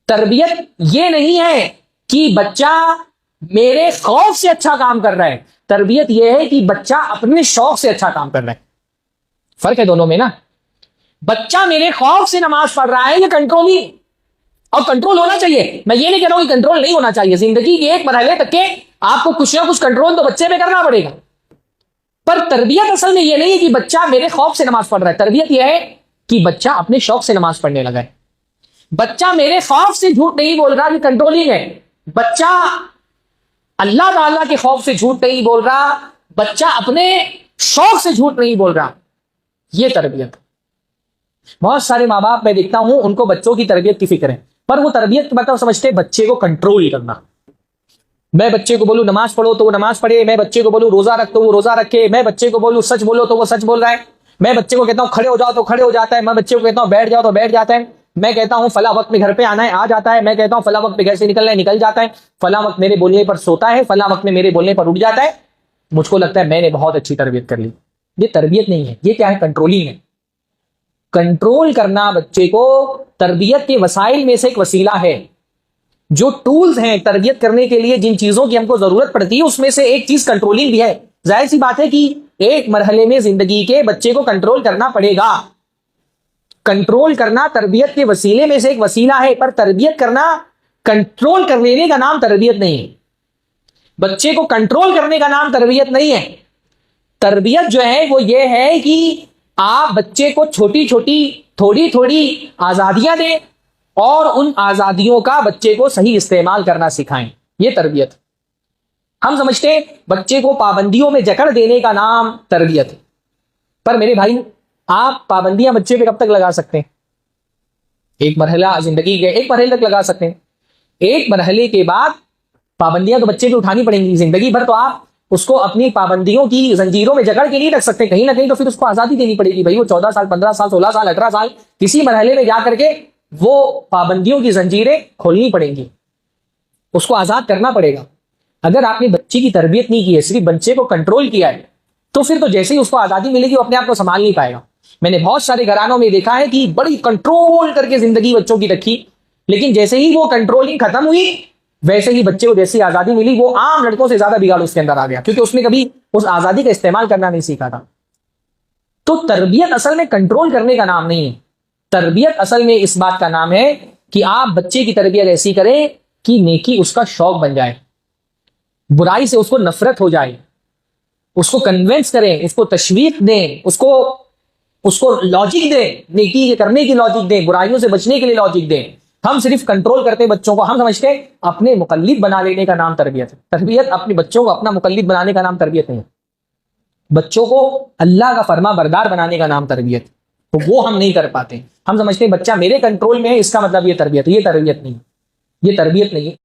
तरबियत ये नहीं है कि बच्चा मेरे खौफ से अच्छा काम कर रहा है, तरबियत यह है कि बच्चा अपने शौक से अच्छा काम कर रहा है। फर्क है दोनों में ना। बच्चा मेरे खौफ से नमाज पढ़ रहा है, ये कंट्रोलिंग, और कंट्रोल होना चाहिए। मैं ये नहीं कह रहा हूं कि कंट्रोल नहीं होना चाहिए। जिंदगी के एक मरहले तक के आपको कुछ ना कुछ कंट्रोल तो बच्चे पे करना पड़ेगा, पर तरबियत असल में ये नहीं है कि बच्चा मेरे खौफ से नमाज पढ़ रहा है। तरबियत यह है कि बच्चा अपने शौक से नमाज पढ़ने लगा है। बच्चा मेरे खौफ से झूठ नहीं बोल रहा, कि कंट्रोलिंग है। बच्चा अल्लाह ताला के खौफ से झूठ नहीं बोल रहा, बच्चा अपने शौक से झूठ नहीं बोल रहा, यह तरबियत। बहुत सारे माँ बाप मैं देखता हूं, उनको बच्चों की तरबियत की फिक्र है, पर वो तरबियत मतलब समझते हैं बच्चे को कंट्रोल करना। मैं बच्चे को बोलूं नमाज पढ़ो तो वो नमाज पढ़े, मैं बच्चे को बोलूं रोजा रख तो वो रोजा रखे, मैं बच्चे को बोलूं सच बोलो तो वो सच बोल रहा है, मैं बच्चे को कहता हूं खड़े हो जाओ तो खड़े हो जाता है, मैं बच्चे को कहता हूं बैठ जाओ तो बैठ जाता है, मैं कहता हूं फला वक्त में घर पे आना है आ जाता है, मैं कहता हूं फला वक्त में घर से निकलना है निकल जाता है, फला वक्त मेरे बोलने पर सोता है, फला वक्त में मेरे बोलने पर उठ जाता है। मुझको लगता है मैंने बहुत अच्छी तरबियत कर ली। ये तरबियत नहीं है, ये क्या है? कंट्रोलिंग है। कंट्रोल करना बच्चे को तरबियत के वसाइल में से एक वसीला है। जो टूल्स हैं तरबियत करने के लिए, जिन चीजों की हमको जरूरत पड़ती है, उसमें से एक चीज कंट्रोलिंग भी है। जाहिर सी बात है कि एक मरहले में जिंदगी के बच्चे को कंट्रोल करना पड़ेगा। कंट्रोल करना तरबियत के वसीले में से एक वसीला है, पर तरबियत करना कंट्रोल कर लेने का नाम तरबियत नहीं है। बच्चे को कंट्रोल करने का नाम तरबियत नहीं है। तरबियत जो है वो ये है कि आप बच्चे को छोटी छोटी थोड़ी थोड़ी आजादियां दें और उन आजादियों का बच्चे को सही इस्तेमाल करना सिखाएं। ये तरबियत। हम समझते हैं बच्चे को पाबंदियों में जकड़ देने का नाम तरबियत है, पर मेरे भाई आप पाबंदियां बच्चे पे कब तक लगा सकते हैं? एक मरहला जिंदगी के एक मरहले तक लगा सकते हैं। एक मरहले के बाद पाबंदियां तो बच्चे पे उठानी पड़ेंगी। जिंदगी भर तो आप उसको अपनी पाबंदियों की जंजीरों में जकड़ के नहीं रख सकते। कहीं ना कहीं तो फिर उसको आजादी देनी पड़ेगी। भाई वो 14 साल 15 साल 16 साल 18 साल किसी मरहले में जाकर के वो पाबंदियों की जंजीरें खोलनी पड़ेंगी, उसको आजाद करना पड़ेगा। अगर आपने बच्चे की तरबियत नहीं की है, सिर्फ बच्चे को कंट्रोल किया है, तो फिर तो जैसे ही उसको आजादी मिलेगी वो अपने आप को संभाल नहीं पाएगा। मैंने बहुत सारे घरानों में देखा है कि बड़ी कंट्रोल करके जिंदगी बच्चों की रखी, लेकिन जैसे ही वो कंट्रोलिंग खत्म हुई, वैसे ही बच्चे को जैसी आजादी मिली, वो आम लड़कों से ज्यादा बिगाड़ उसके अंदर आ गया, क्योंकि उसने कभी उस आजादी का इस्तेमाल करना नहीं सीखा था। तो तरबियत असल में कंट्रोल करने का नाम नहीं है। तरबियत असल में इस बात का नाम है कि आप बच्चे की तरबियत ऐसी करें कि नेकी उसका शौक बन जाए, बुराई से उसको नफरत हो जाए, उसको कन्विंस करें, उसको तशवीक दें, उसको लॉजिक दें, नेकी करने की लॉजिक दें, बुराइयों से बचने के लिए लॉजिक दें। हम सिर्फ कंट्रोल करते बच्चों को, हम समझते हैं अपने मुकल्लिद बना लेने का नाम तरबियत है। तरबियत अपने बच्चों को अपना मुकल्लिद बनाने का नाम तरबियत नहीं है। बच्चों को अल्लाह का फरमा बरदार बनाने का नाम तरबियत, तो वो हम नहीं कर पाते। हम समझते हैं बच्चा मेरे कंट्रोल में है, इसका मतलब ये तरबियत। ये तरबियत नहीं, ये तरबियत नहीं है।